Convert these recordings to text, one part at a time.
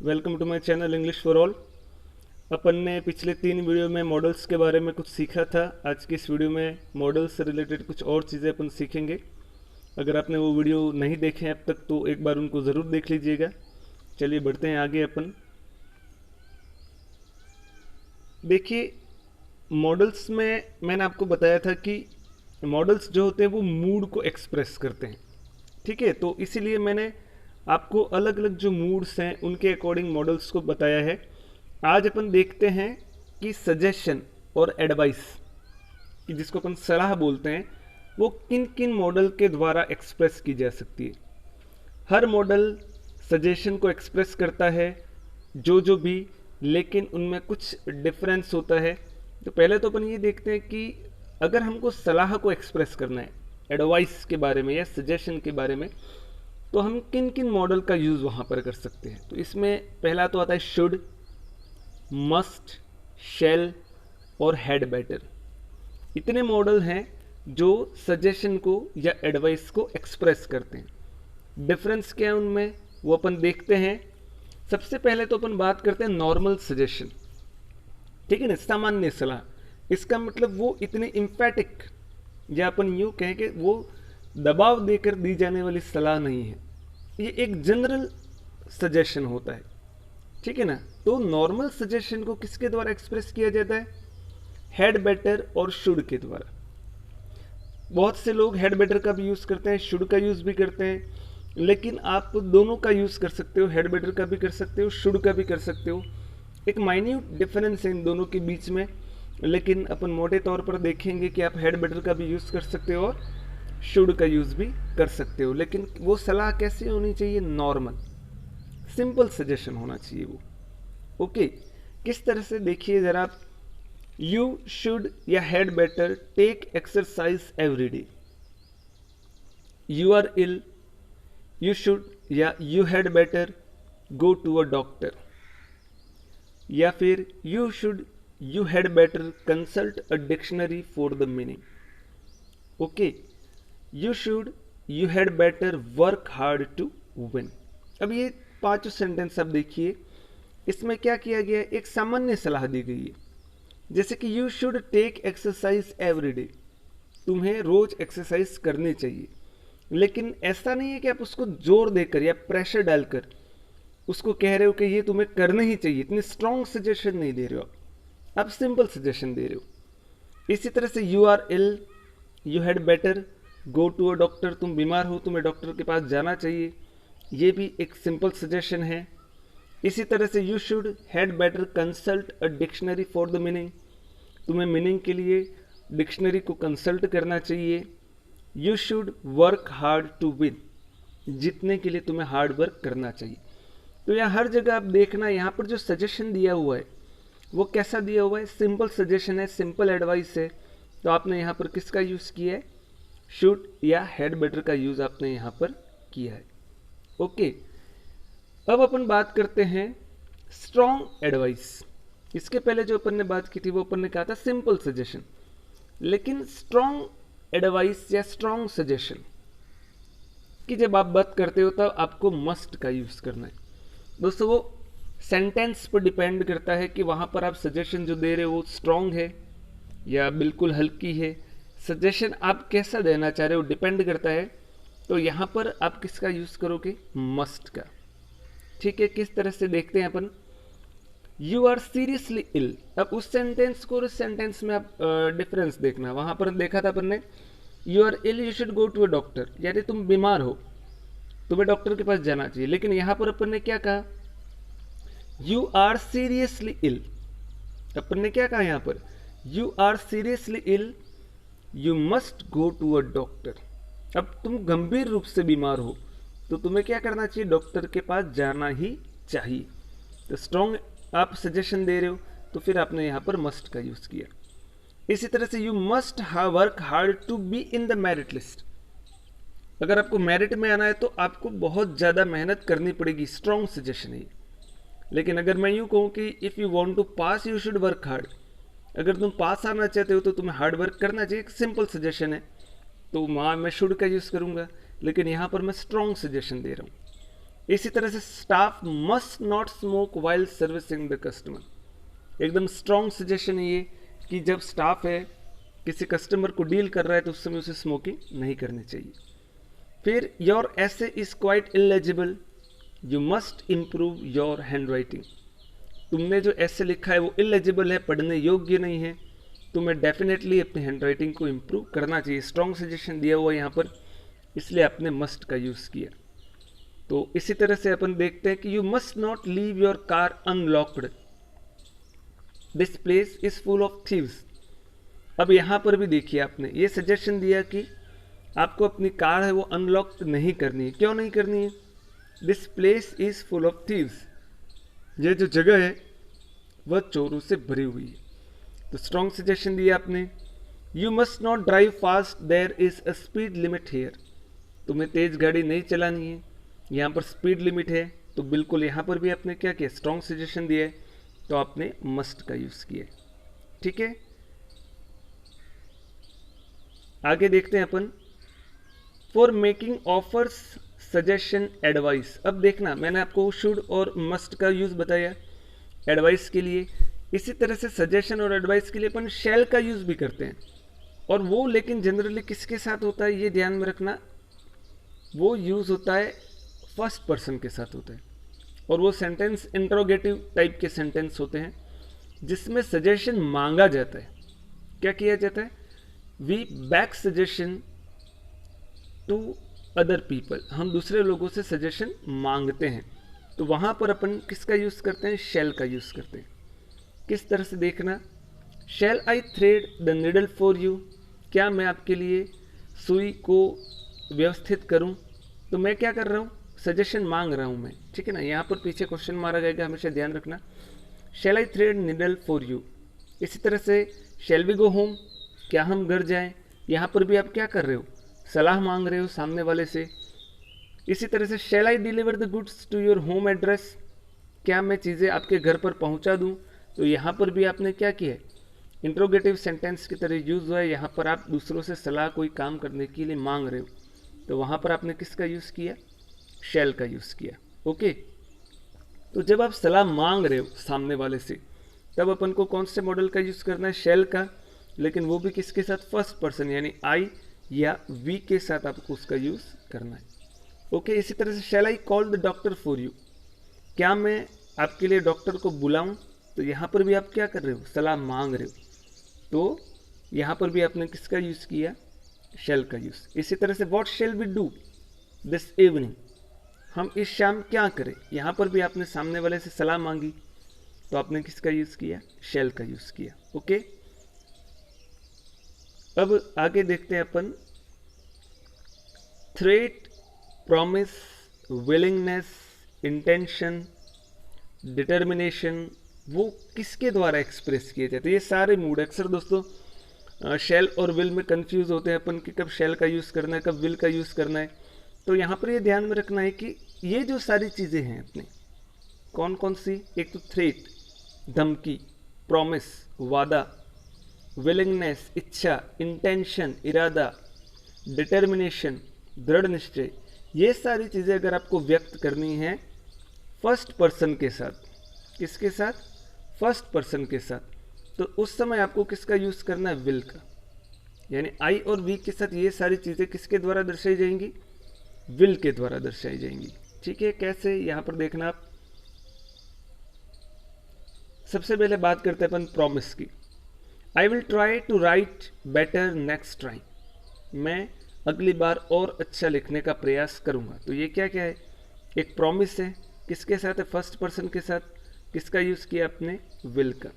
Welcome to my channel English for all. अपन ने पिछले 3 वीडियो में मॉडल्स के बारे में कुछ सीखा था। आज की इस वीडियो में मॉडल्स से रिलेटेड कुछ और चीज़ें अपन सीखेंगे। अगर आपने वो वीडियो नहीं देखे हैं अब तक तो एक बार उनको ज़रूर देख लीजिएगा। चलिए बढ़ते हैं आगे। अपन देखिए, मॉडल्स में मैंने आपको बताया था कि मॉडल्स जो होते हैं वो मूड को एक्सप्रेस करते हैं। ठीक है, तो इसीलिए मैंने आपको अलग अलग जो मूड्स हैं उनके अकॉर्डिंग मॉडल्स को बताया है। आज अपन देखते हैं कि सजेशन और एडवाइस, कि जिसको अपन सलाह बोलते हैं, वो किन किन मॉडल के द्वारा एक्सप्रेस की जा सकती है। हर मॉडल सजेशन को एक्सप्रेस करता है जो भी, लेकिन उनमें कुछ डिफरेंस होता है। तो पहले तो अपन ये देखते हैं कि अगर हमको सलाह को एक्सप्रेस करना है, एडवाइस के बारे में या सजेशन के बारे में, तो हम किन किन मॉडल का यूज़ वहाँ पर कर सकते हैं। तो इसमें पहला तो आता है शुड, मस्ट, शैल और हैड बेटर। इतने मॉडल हैं जो सजेशन को या एडवाइस को एक्सप्रेस करते हैं। डिफरेंस क्या है उनमें वो अपन देखते हैं। सबसे पहले तो अपन बात करते हैं नॉर्मल सजेशन। ठीक है ना, सामान्य सलाह। इसका मतलब वो इतने इम्फेटिक, या अपन यूँ कहें कि वो दबाव देकर दी जाने वाली सलाह नहीं है। ये एक जनरल सजेशन होता है। ठीक है ना। तो नॉर्मल सजेशन को किसके द्वारा एक्सप्रेस किया जाता है? हैड बेटर और शुड के द्वारा। बहुत से लोग हैड बेटर का भी यूज़ करते हैं, शुड का यूज़ भी करते हैं, लेकिन आप दोनों का यूज़ कर सकते हो। हैड बेटर का भी कर सकते हो, शुड का भी कर सकते हो। एक माइन्यूट डिफरेंस है इन दोनों के बीच में, लेकिन अपन मोटे तौर पर देखेंगे कि आप हैड बेटर का भी यूज़ कर सकते हो और शुड का यूज़ भी कर सकते हो। लेकिन वो सलाह कैसी होनी चाहिए? नॉर्मल, सिंपल सजेशन होना चाहिए वो। ओके, किस तरह से देखिए ज़रा आप। यू शुड या had better take exercise every day. You are ill, you should या you had better go to a doctor. या फिर you should, you had better consult a dictionary for the meaning. Okay, you should, you had better work hard to win. अब ये 5 sentence आप देखिए, इसमें क्या किया गया है? एक सामान्य सलाह दी गई है। जैसे कि you should take exercise every day, तुम्हें रोज एक्सरसाइज करनी चाहिए। लेकिन ऐसा नहीं है कि आप उसको जोर देकर या प्रेशर डालकर उसको कह रहे हो कि ये तुम्हें करना ही चाहिए। इतनी स्ट्रॉन्ग सजेशन नहीं दे रहे हो आप सिंपल सजेशन दे रहे हो। इसी तरह से you are ill, you had better go to a doctor, तुम बीमार हो, तुम्हें डॉक्टर के पास जाना चाहिए। ये भी एक सिंपल सजेशन है। इसी तरह से you should had better consult a dictionary for the meaning, तुम्हें मीनिंग के लिए डिक्शनरी को कंसल्ट करना चाहिए। You should work hard to win, जीतने के लिए तुम्हें हार्ड वर्क करना चाहिए। तो यहाँ हर जगह आप देखना, यहाँ पर जो सजेशन दिया हुआ है वो कैसा दिया हुआ है? सिंपल सजेशन है, सिंपल एडवाइस है। तो आपने यहाँ पर किसका यूज़ किया है? शुड या हैड बेटर का यूज़ आपने यहाँ पर किया है। ओके, अब अपन बात करते हैं स्ट्रॉन्ग एडवाइस। इसके पहले जो अपन ने बात की थी वो अपन ने कहा था सिंपल सजेशन, लेकिन स्ट्रॉन्ग एडवाइस या स्ट्रॉन्ग सजेशन की जब आप बात करते हो तब आपको मस्ट का यूज़ करना है। दोस्तों, वो सेंटेंस पर डिपेंड करता है कि वहाँ पर आप सजेशन जो दे रहे हो वो स्ट्रॉन्ग है या बिल्कुल हल्की है। सजेशन आप कैसा देना चाह रहे हो डिपेंड करता है। तो यहाँ पर आप किसका यूज़ करोगे? मस्ट का। ठीक है, किस तरह से देखते हैं अपन। You are seriously ill. अब उस सेंटेंस को और उस सेंटेंस में आप डिफरेंस देखना। वहाँ पर देखा था अपन ने, you are ill, you should go to a doctor, यानी तुम बीमार हो, तुम्हें डॉक्टर के पास जाना चाहिए। लेकिन यहाँ पर अपन ने क्या कहा? You are seriously ill. अपन ने क्या कहा यहाँ पर? You are seriously ill, you must go to a doctor. अब तुम गंभीर रूप से बीमार हो तो तुम्हें क्या करना चाहिए? डॉक्टर के पास जाना ही चाहिए। तो स्ट्रॉन्ग आप सजेशन दे रहे हो तो फिर आपने यहाँ पर मस्ट का यूज़ किया। इसी तरह से you must work hard to be in the merit list. अगर आपको मेरिट में आना है तो आपको बहुत ज़्यादा मेहनत करनी पड़ेगी, स्ट्रॉन्ग सजेशन है। लेकिन अगर मैं यूँ कहूँ कि if you want to pass you should work hard, अगर तुम पास आना चाहते हो तो तुम्हें हार्ड वर्क करना चाहिए, एक सिंपल सजेशन है। तो वहाँ मैं शुड का यूज़ करूँगा, लेकिन यहाँ पर मैं स्ट्रॉन्ग सजेशन दे रहा हूँ। इसी तरह से staff must not smoke while servicing the customer. एकदम स्ट्रॉन्ग सजेशन है ये कि जब स्टाफ है किसी कस्टमर को डील कर रहा है तो उस समय उसे स्मोकिंग नहीं करनी चाहिए। फिर योर ऐसे is quite illegible, you must improve your hand writing. तुमने जो ऐसे लिखा है वो इलेजिबल है, पढ़ने योग्य नहीं है, तुम्हें डेफिनेटली अपनी हैंड राइटिंग को इम्प्रूव करना चाहिए। स्ट्रॉन्ग सजेशन दिया हुआ यहाँ पर, इसलिए आपने मस्ट का यूज़ किया। तो इसी तरह से अपन देखते हैं कि you must not leave your car unlocked, this place is full of thieves. अब यहाँ पर भी देखिए आपने ये सजेशन दिया कि आपको अपनी कार है वो अनलॉक नहीं करनी है। क्यों नहीं करनी है? This place is full of thieves, ये जो जगह है वह चोरों से भरी हुई है। तो स्ट्रॉन्ग सजेशन दिया आपने। You must not drive fast, there is a speed limit here. तुम्हें तेज गाड़ी नहीं चलानी है, यहाँ पर स्पीड लिमिट है। तो बिल्कुल यहाँ पर भी आपने क्या किया, स्ट्रॉन्ग सजेशन दिया है, तो आपने मस्ट का यूज किया। ठीक है, आगे देखते हैं अपन। For making offers suggestion advice. अब देखना मैंने आपको शुड और मस्ट का यूज बताया एडवाइस के लिए, इसी तरह से सजेशन और एडवाइस के लिए अपन शैल का यूज भी करते हैं। और वो लेकिन जनरली किसके साथ होता है ये ध्यान में रखना, वो यूज होता है फर्स्ट पर्सन के साथ होता है। और वो सेंटेंस इंट्रोगेटिव टाइप के सेंटेंस होते हैं जिसमें सजेशन मांगा जाता है। क्या किया जाता है? We back suggestion to other people, हम दूसरे लोगों से सजेशन मांगते हैं। तो वहाँ पर अपन किसका यूज़ करते हैं? शैल का यूज़ करते हैं। किस तरह से देखना, shall I thread the needle for you, क्या मैं आपके लिए सुई को व्यवस्थित करूँ? तो मैं क्या कर रहा हूँ? सजेशन मांग रहा हूँ मैं। ठीक है ना, यहाँ पर पीछे क्वेश्चन मारा जाएगा, हमेशा ध्यान रखना। शैल I thread needle for you. इसी तरह से शैल वी गो होम, क्या हम घर जाएं? यहाँ पर भी आप क्या कर रहे हो? सलाह मांग रहे हो सामने वाले से। इसी तरह से shall I deliver the goods to your home address, क्या मैं चीज़ें आपके घर पर पहुँचा दूँ? तो यहाँ पर भी आपने क्या किया है? इंट्रोगेटिव सेंटेंस की तरह यूज़ हुआ है। यहाँ पर आप दूसरों से सलाह कोई काम करने के लिए मांग रहे हो, तो वहाँ पर आपने किसका यूज़ किया? शैल का यूज़ किया। ओके, तो जब आप सलाह मांग रहे हो सामने वाले से, तब अपन को कौन से मॉडल का यूज़ करना है? शैल का, लेकिन वो भी किसके साथ? फर्स्ट पर्सन यानी आई या वी के साथ आपको उसका यूज़ करना है। ओके, इसी तरह से shall I call the doctor for you, क्या मैं आपके लिए डॉक्टर को बुलाऊं? तो यहाँ पर भी आप क्या कर रहे हो? सलाह मांग रहे हो, तो यहाँ पर भी आपने किसका यूज़ किया? शैल का यूज़। इसी तरह से what shall we do this evening, हम इस शाम क्या करें? यहाँ पर भी आपने सामने वाले से सलाह मांगी, तो आपने किसका यूज़ किया? शैल का यूज़ किया। ओके, अब आगे देखते हैं अपन। Threat, promise, willingness, intention, determination, वो किसके द्वारा एक्सप्रेस किए जाते हैं? ये सारे मूड अक्सर दोस्तों शैल और विल में कंफ्यूज होते हैं अपन कि कब शैल का यूज़ करना है, कब विल का यूज़ करना है। तो यहाँ पर ये ध्यान में रखना है कि ये जो सारी चीज़ें हैं अपने, कौन कौन सी? एक तो थ्रेट, धमकी, प्रॉमिस, वादा, विलिंगनेस, इच्छा, इंटेंशन, इरादा, डिटर्मिनेशन, दृढ़ निश्चय, ये सारी चीज़ें अगर आपको व्यक्त करनी है फर्स्ट पर्सन के साथ, किसके साथ? फर्स्ट पर्सन के साथ, तो उस समय आपको किसका यूज़ करना है? विल का। यानी आई और वी के साथ ये सारी चीज़ें किसके द्वारा दर्शाई जाएंगी? विल के द्वारा दर्शाई जाएंगी। ठीक है, कैसे? यहाँ पर देखना आप। सबसे पहले बात करते हैं अपन प्रॉमिस की। I will try to write better next time, मैं अगली बार और अच्छा लिखने का प्रयास करूँगा। तो ये क्या क्या है? एक प्रॉमिस है, किसके साथ है? फर्स्ट पर्सन के साथ। किसका यूज़ किया आपने? विल का।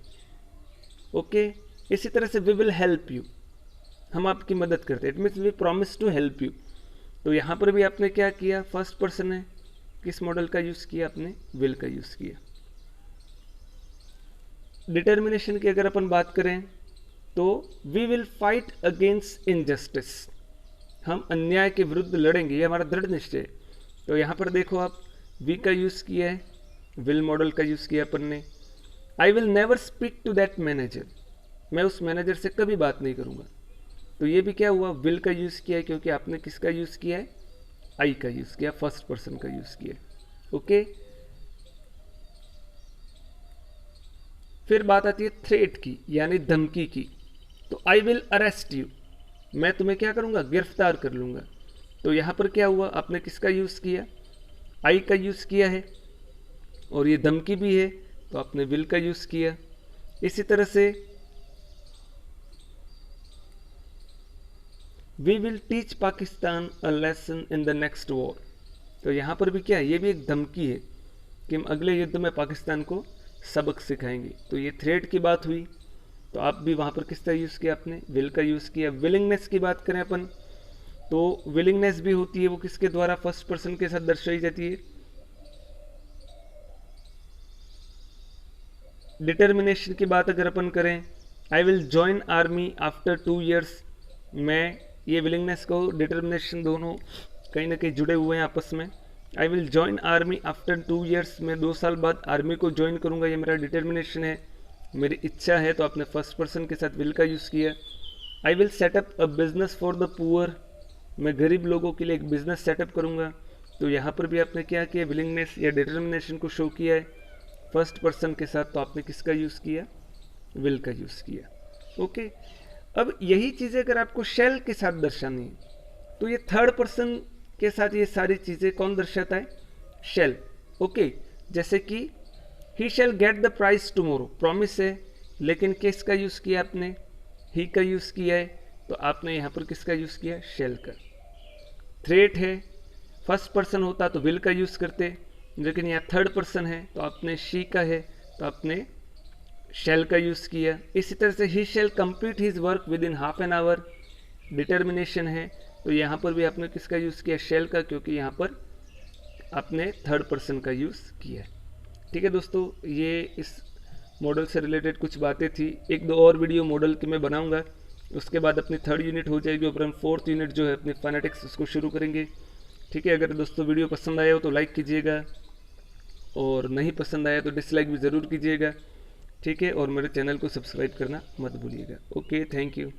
ओके, इसी तरह से वी विल हेल्प यू, हम आपकी मदद करते हैं, it means we promise to help you. तो यहाँ पर भी आपने क्या किया? फर्स्ट पर्सन है, किस मॉडल का यूज़ किया आपने? विल का यूज़ किया। डिटर्मिनेशन की अगर अपन बात करें तो we will fight against injustice, हम अन्याय के विरुद्ध लड़ेंगे, ये हमारा दृढ़ निश्चय है। तो यहाँ पर देखो आप, वी का यूज़ किया है, विल मॉडल का यूज़ किया अपन ने। I will never speak to that manager, मैं उस मैनेजर से कभी बात नहीं करूँगा। तो ये भी क्या हुआ? विल का यूज़ किया है, क्योंकि आपने किसका यूज़ किया है? आई का यूज़ किया, फर्स्ट पर्सन का यूज़ किया। ओके। फिर बात आती है थ्रेट की, यानी धमकी की। तो आई विल अरेस्ट यू, मैं तुम्हें क्या करूंगा, गिरफ्तार कर लूंगा। तो यहां पर क्या हुआ, आपने किसका यूज किया, आई का यूज किया है, और ये धमकी भी है तो आपने विल का यूज किया। इसी तरह से we will teach Pakistan a lesson in the next war. तो यहां पर भी क्या है, ये भी एक धमकी है कि हम अगले युद्ध में पाकिस्तान को सबक सिखाएंगे। तो ये थ्रेट की बात हुई, तो आप भी वहां पर किसका यूज किया, आपने विल का यूज किया। विलिंगनेस की बात करें अपन, तो विलिंगनेस भी होती है, वो किसके द्वारा, फर्स्ट पर्सन के साथ दर्शाई जाती है। डिटर्मिनेशन की बात अगर अपन करें, I will join army after 2 years, मैं, ये विलिंगनेस को डिटर्मिनेशन दोनों कहीं ना कहीं जुड़े हुए हैं आपस में। I will join army after 2 years, मैं 2 साल बाद आर्मी को ज्वाइन करूंगा, ये मेरा डिटर्मिनेशन है, मेरी इच्छा है। तो आपने फर्स्ट पर्सन के साथ विल का यूज़ किया। I will set up a business for the poor, मैं गरीब लोगों के लिए एक बिजनेस सेटअप करूंगा। तो यहाँ पर भी आपने क्या किया, विलिंगनेस या डिटर्मिनेशन को शो किया है फर्स्ट पर्सन के साथ, तो आपने किसका यूज़ किया, विल का यूज़ किया। ओके। अब यही चीज़ें अगर आपको शेल के साथ दर्शानी है, तो ये थर्ड पर्सन के साथ ये सारी चीज़ें कौन दर्शाता है, शेल। ओके। जैसे कि he shall get the prize tomorrow, promise है, लेकिन किसका यूज़ किया आपने, ही का यूज़ किया है, तो आपने यहाँ पर किसका यूज़ किया, शेल का। थ्रेट है, फर्स्ट पर्सन होता तो विल का यूज़ करते, लेकिन यहाँ थर्ड पर्सन है तो आपने शी का है तो आपने शेल का यूज़ किया। इसी तरह से he shall complete his work within half an hour, determination है, तो यहाँ पर भी आपने किसका यूज़ किया, शेल का, क्योंकि यहाँ पर आपने थर्ड पर्सन का यूज़ किया। ठीक है दोस्तों, ये इस मॉडल से रिलेटेड कुछ बातें थी। 1-2 और वीडियो मॉडल की मैं बनाऊंगा, उसके बाद अपनी थर्ड यूनिट हो जाएगी और हम फोर्थ यूनिट जो है अपनी फोनेटिक्स उसको शुरू करेंगे। ठीक है, अगर दोस्तों वीडियो पसंद आया हो तो लाइक कीजिएगा, और नहीं पसंद आया तो डिसलाइक भी ज़रूर कीजिएगा। ठीक है, और मेरे चैनल को सब्सक्राइब करना मत भूलिएगा। Okay, thank you.